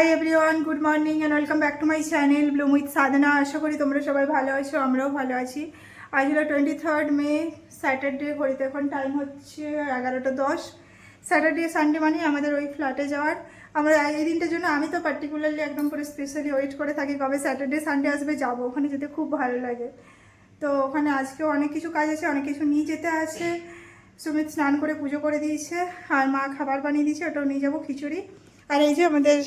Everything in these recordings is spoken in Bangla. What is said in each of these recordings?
High everyone, good morning and welcome back to my channel bloom with Sadhana. আশা করি তোমরা সবাই ভালো আছো, আমরাও ভালো আছি। আজ হলো 23 মে, স্যাটারডে। ঘড়িতে এখন টাইম হচ্ছে 11:10। স্যাটারডে সানডে মানে আমাদের ওই ফ্ল্যাটে যাওয়ার। আমরা এই দিনটার জন্য আমি তো পার্টিকুলারলি একদম পুরো স্পেশালি ওয়েট করে থাকি কবে স্যাটারডে সানডে আসবে, যাবো ওখানে যেতে খুব ভালো লাগে। তো ওখানে আজকেও অনেক কিছু কাজ আছে, অনেক কিছু নিয়ে যেতে আছে। সুমিত স্নান করে পুজো করে দিয়েছে আর মা খাবার বানিয়ে দিয়েছে, ওটাও নিয়ে যাবো, খিচুড়ি। আর এই যে আমাদের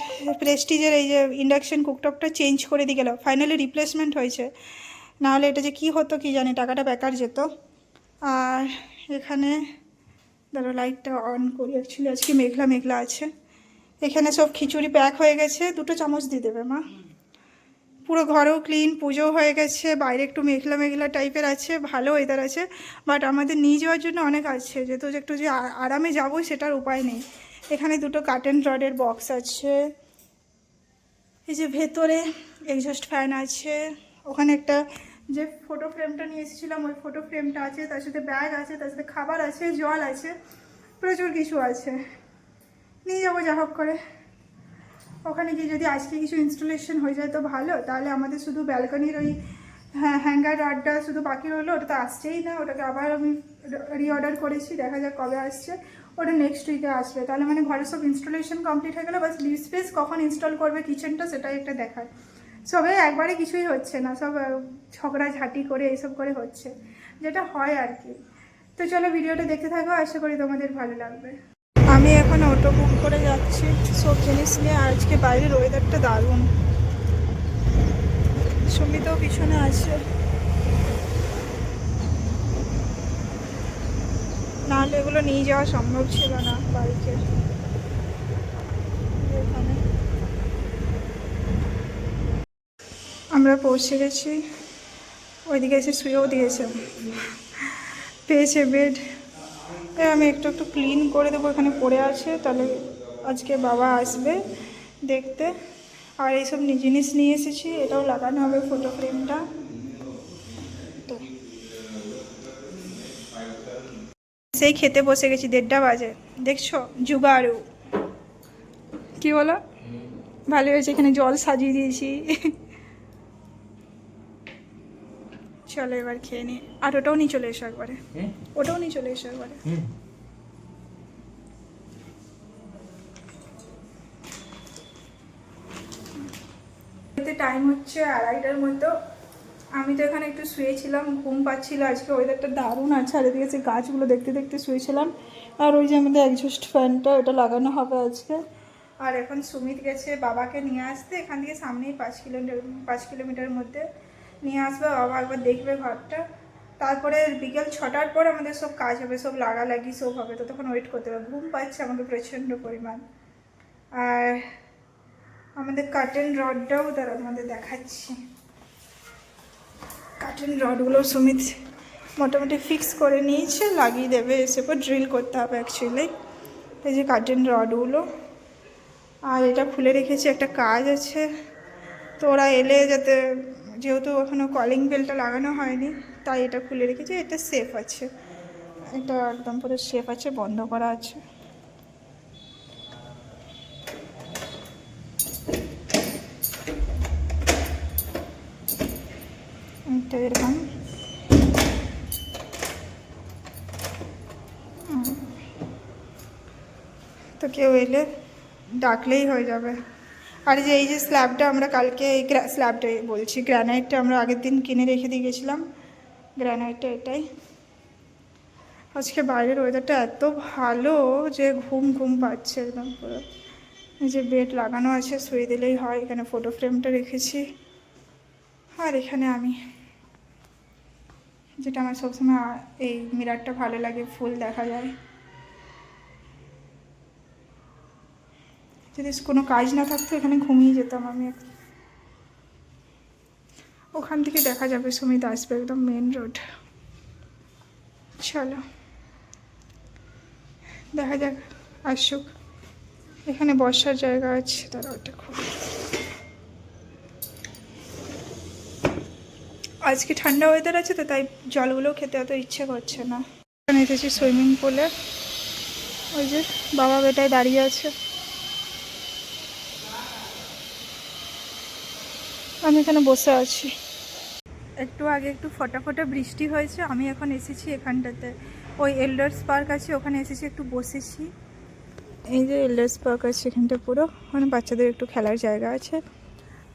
প্রেস্টিজের এই যে ইন্ডাকশন কুকটপটা চেঞ্জ করে দিয়ে গেল, ফাইনালি রিপ্লেসমেন্ট হয়েছে। নাহলে এটা যে কী হতো কি জানি, টাকাটা বেকার যেত। আর এখানে ধরো লাইটটা অন করি, অ্যাকচুয়ালি আজকে মেঘলা মেঘলা আছে। এখানে সব খিচুড়ি প্যাক হয়ে গেছে, 2টো চামচ দিয়ে দেবে মা। পুরো ঘরেও ক্লিন, পুজো হয়ে গেছে। বাইরে একটু মেঘলা মেঘলা টাইপের আছে, ভালো ওয়েদার আছে, বাট আমাদের নিয়ে যাওয়ার জন্য অনেক আছে, যেহেতু একটু যে আরামে যাবো সেটার উপায় নেই। এখানে 2টো কার্টেন রডের বক্স আছে, এই যে ভেতরে এক্সস্ট ফ্যান আছে, ওখানে একটা যে ফটো ফ্রেমটা নিয়ে এসেছিলাম ওই ফটো ফ্রেমটা আছে, তার সাথে ব্যাগ আছে, তার সাথে খাবার আছে, জল আছে, প্রচুর কিছু আছে। নিয়ে যাবো যা হোক করে। ওখানে গিয়ে যদি আজকে কিছু ইনস্টলেশন হয়ে যায় তো ভালো, তাহলে আমাদের শুধু ব্যালকনির ওই হ্যাঙ্গার রাডটা শুধু বাকি রইলো, ওটা তো আসছেই না। ওটাকে আবার আমি রিঅর্ডার করেছি, দেখা যাক কবে আসছে। ওটা নেক্সট উইকে আসবে, তাহলে মানে ঘরের সব ইনস্টলেশন কমপ্লিট হয়ে গেলো। বাস লিভ স্পেস কখন ইনস্টল করবে কিচেনটা, সেটাই একটা দেখার। সবে একবারে কিছুই হচ্ছে না, সব ঝগড়াঝাটি করে এইসব করে হচ্ছে, যেটা হয় আর কি। তো চলো ভিডিওটা দেখতে থাকো, আশা করি তোমাদের ভালো লাগবে। আমি এখন অটো বুক করে যাচ্ছি সব জিনিস নিয়ে। আজকে বাইরের ওয়েদারটা দারুণ। সুমিতও পিছনে আছে, নাহলে এগুলো নিয়ে যাওয়া সম্ভব ছিল না বাইকে। এখানে আমরা পৌঁছে গেছি, ওইদিকে এসে শুয়েও দিয়েছে, পেয়েছে বেড। আমি একটু একটু ক্লিন করে দেবো, এখানে পড়ে আছে, তাহলে আজকে বাবা আসবে দেখতে। আর এইসব জিনিস নিয়ে এসেছি, এটাও লাগানো হবে ফটো ফ্রেমটা। তো সেই খেতে বসে গেছি, 1:30 বাজে, দেখছো জুগাড়ু। কি বলো? ভালো হয়েছে, এখানে জল সাজিয়ে দিয়েছি। চলো এবার খেয়ে নি। আর ওটাও নিয়ে চলে এসো একবারে, ওটাও নিয়ে চলে এসো একবারে। টাইম হচ্ছে 2:30টার মতো। আমি তো এখানে একটু শুয়েছিলাম, ঘুম পাচ্ছিল। আজকে ওয়েদারটা দারুণ আছে, আর এদিকে যে গাছগুলো দেখতে দেখতে শুয়েছিলাম। আর ওই যে আমাদের এক্সস্ট ফ্যানটা, ওটা লাগানো হবে আজকে। আর এখন সুমিত গেছে বাবাকে নিয়ে আসতে, এখান থেকে সামনেই 5 কিলোমিটার মধ্যে নিয়ে আসবে। বাবা একবার দেখবে ঘরটা, তারপরে বিকেল 6টার পর আমাদের সব কাজ হবে, সব লাগালাগি সব হবে, তো তখন ওয়েট করতে হবে। ঘুম পাচ্ছে আমাকে প্রচণ্ড পরিমাণ। আর আমাদের কার্টেন রডটাও তারা তোমাদের দেখাচ্ছি। কার্টেন রডগুলো সুমিত মোটামুটি ফিক্স করে নিয়েছে, লাগিয়ে দেবে, এসে পর ড্রিল করতে হবে অ্যাকচুয়ালি। এই যে কার্টেন রডগুলো, আর এটা খুলে রেখেছি, একটা কাজ আছে। তো ওরা এলে যাতে, যেহেতু এখনও কলিং বেলটা লাগানো হয়নি, তাই এটা খুলে রেখেছি। এটা সেফ আছে, এটা একদম পুরো সেফ আছে, বন্ধ করা আছে। এটা এরকম তো কেউ এলে ডাকলেই হয়ে যাবে। আর যে এই যে স্ল্যাবটা আমরা কালকে, এই স্ল্যাবটাই বলছি, গ্রানাইটটা আমরা আগের দিন কিনে রেখে দিয়ে গেছিলাম, গ্রানাইটটা এটাই। আজকে বাইরের ওয়েদারটা এত ভালো যে ঘুম ঘুম পাচ্ছে একদম পুরো। এই যে বেড লাগানো আছে, শুয়ে দিলেই হয়। এখানে ফটো ফ্রেমটা রেখেছি, আর এখানে আমি, যেটা আমার সবসময় এই মিরারটা ভালো লাগে, ফুল দেখা যায়। যদি কোনো কাজ না থাকতো এখানে ঘুমিয়ে যেতাম আমি। ওখান থেকে দেখা যাবে সুমিত আসবে, একদম মেন রোড। চলো দেখা যাক, আসুক। এখানে বসার জায়গা আছে, তারা ওটা খুব। আজকে ঠান্ডা ওয়েদার আছে তো, তাই জলগুলো খেতে অত ইচ্ছে করছে না। এখানে এসেছি সুইমিং পুলে, ওই যে বাবা বেটায় দাঁড়িয়ে আছে। আমি এখানে বসে আছি। একটু আগে একটু ফোটা ফোটা বৃষ্টি হয়েছে, আমি এখন এসেছি এখানটাতে, ওই এল্ডার্স পার্ক আছে ওখানে এসেছি, একটু বসেছি। এই যে এল্ডার্স পার্ক আছে এখানটা, পুরো ওখানে বাচ্চাদের একটু খেলার জায়গা আছে।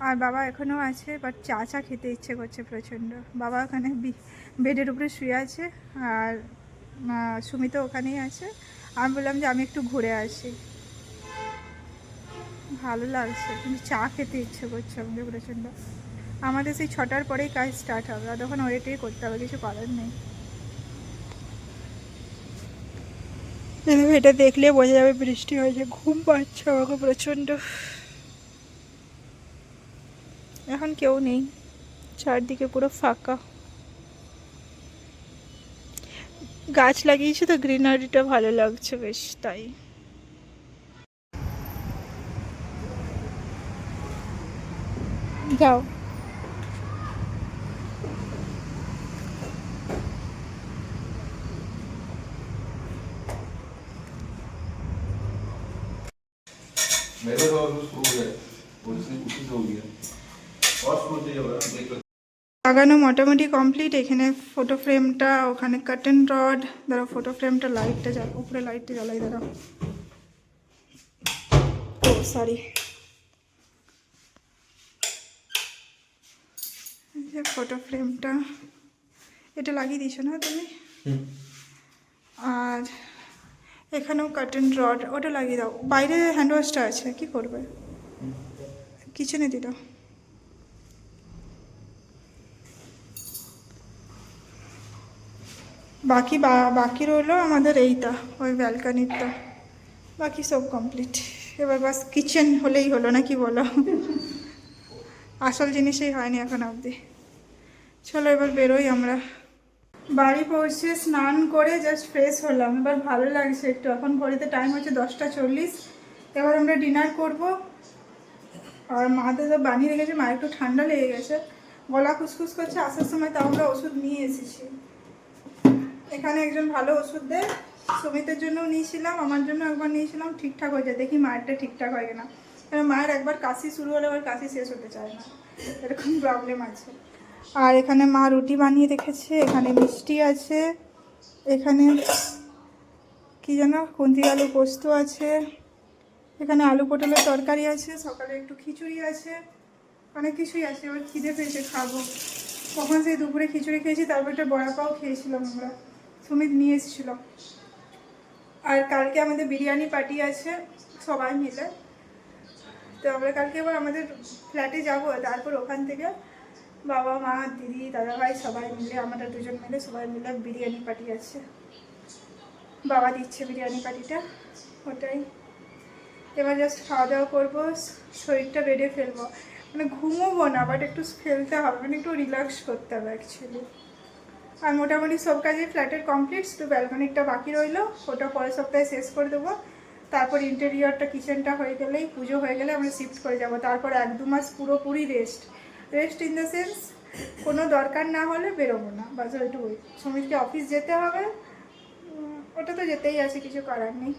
আর বাবা এখনও আছে, বাট চা চা খেতে ইচ্ছে করছে প্রচণ্ড। বাবা ওখানে বেডের উপরে শুয়ে আছে, আর সুমিত ওখানেই আছে। আমি বললাম যে আমি একটু ঘুরে আসি, ভালো লাগছে, কিন্তু চা খেতে ইচ্ছে করছে আমাদের প্রচণ্ড। আমাদের সেই 6টার পরেই কাজ স্টার্ট হবে, আর তখন ওয়েটেই করতে হবে, কিছু করার নেই। এটা দেখলে বোঝা যাবে বৃষ্টি হয়েছে, ঘুম পাচ্ছে আমাকে প্রচণ্ড। এখন কেউ নেই, চারদিকে পুরো ফাঁকা। গাছ লাগিয়েছে তো, গ্রিনারিটা ভালো লাগছে বেশ, তাই। যাও। मेरे तो शुरू हो गया वो उसी से हो गया और शुरू से होगा देख लो। লাগানো মোটামুটি কমপ্লিট। এখানে ফটো ফ্রেমটা, ওখানে কার্টেন রড, ধরো ফটো ফ্রেমটা, লাইটটা জ্বালো, উপরে লাইটটা জ্বালাই ধরো। ও সরি, যে ফটো ফ্রেমটা এটা লাগিয়ে দিয়েছো না তুমি? আর এখানেও কার্টেন রড, ওটা লাগিয়ে দাও। বাইরে হ্যান্ড ওয়াশটা আছে, কি করবে? কিচেনে দিল। বাকি রইলো আমাদের এইটা, ওই ব্যালকানিটা, বাকি সব কমপ্লিট। এবার বাস কিচেন হলেই হলো, না কি বলো? আসল জিনিসই হয়নি এখন অবধি। চলো এবার বেরোই আমরা। বাড়ি পৌঁছে স্নান করে জাস্ট ফ্রেশ হলাম, এবার ভালো লাগছে একটু। এখন ঘড়িতে টাইম হচ্ছে 10টা 40। এবার আমরা ডিনার করব। আর মাতে তো বানিয়ে রেখেছে, মা একটু ঠান্ডা লেগে গেছে, গলা খুসখুস করছে। আসার সময় তাও আমরা ওষুধ নিয়ে এসেছি। এখানে একজন ভালো ওষুধ দেয়, সুমিতের জন্যও নিয়েছিলাম, আমার জন্য একবার নিয়েছিলাম, ঠিকঠাক হয়ে যায়। দেখি মায়েরটা ঠিকঠাক হয় কিনা, কারণ মায়ের একবার কাশি শুরু হলে আবার কাশি শেষ হতে চায় না, এরকম প্রবলেম আছে। আর এখানে মা রুটি বানিয়ে রেখেছে, এখানে মিষ্টি আছে, এখানে কি যেন কুন্দি আলু পোস্ত আছে, এখানে আলু পটলের তরকারি আছে, সকালে একটু খিচুড়ি আছে, অনেক কিছুই আছে। এবার খিদে পেয়েছে, খাবো। কখন সেই দুপুরে খিচুড়ি খেয়েছি, তারপর একটা বড়া পাও খেয়েছিলাম আমরা, সুমিত নিয়ে এসেছিল। আর কালকে আমাদের বিরিয়ানি পার্টি আছে সবাই মিলে, তো আমরা কালকে এবার আমাদের ফ্ল্যাটে যাব, তারপর ওখান থেকে বাবা মা দিদি দাদাভাই সবাই মিলে, আমরা দুজন মিলে সবাই মিলে বিরিয়ানি পার্টি আছে, বাবা দিচ্ছে বিরিয়ানি পার্টিটা, ওটাই। এবার জাস্ট খাওয়া দাওয়া করবো, শরীরটা বেডে ফেলবো, মানে ঘুমোবো না, বাট একটু ফেলতে হবে, মানে একটু রিল্যাক্স করতে হবে অ্যাকচুয়ালি। আর মোটামুটি সব কাজে ফ্ল্যাটের কমপ্লিট, শুধু ব্যালকনিটা বাকি রইলো, ওটা পরের সপ্তাহে শেষ করে দেবো। তারপর ইন্টেরিয়রটা, কিচেনটা হয়ে গেলেই, পুজো হয়ে গেলে আমরা শিফট করে যাব। তারপর 1-2 মাস পুরোপুরি রেস্ট ইন দ্য সেন্স, কোনো দরকার না হলে বেরোবো না, বাস ওইটুকুই। সুমিতকে অফিস যেতে হবে, ওটা তো যেতেই আছে, কিছু করার নেই।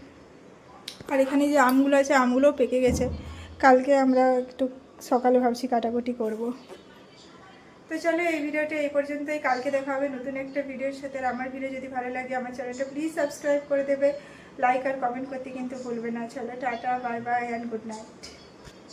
আর এখানে যে আমগুলো আছে, আমগুলোও পেকে গেছে, কালকে আমরা একটু সকালে ভাবছি কাটাকুটি করব। তো চলো এই ভিডিওটা এই পর্যন্তই, কালকে দেখা হবে নতুন একটা ভিডিওর সাথে। আর আমার ভিডিও যদি ভালো লাগে আমার চ্যানেলটা প্লিজ সাবস্ক্রাইব করে দেবে, লাইক আর কমেন্ট করতে কিন্তু ভুলবে না। চলো tata, bye bye and good night.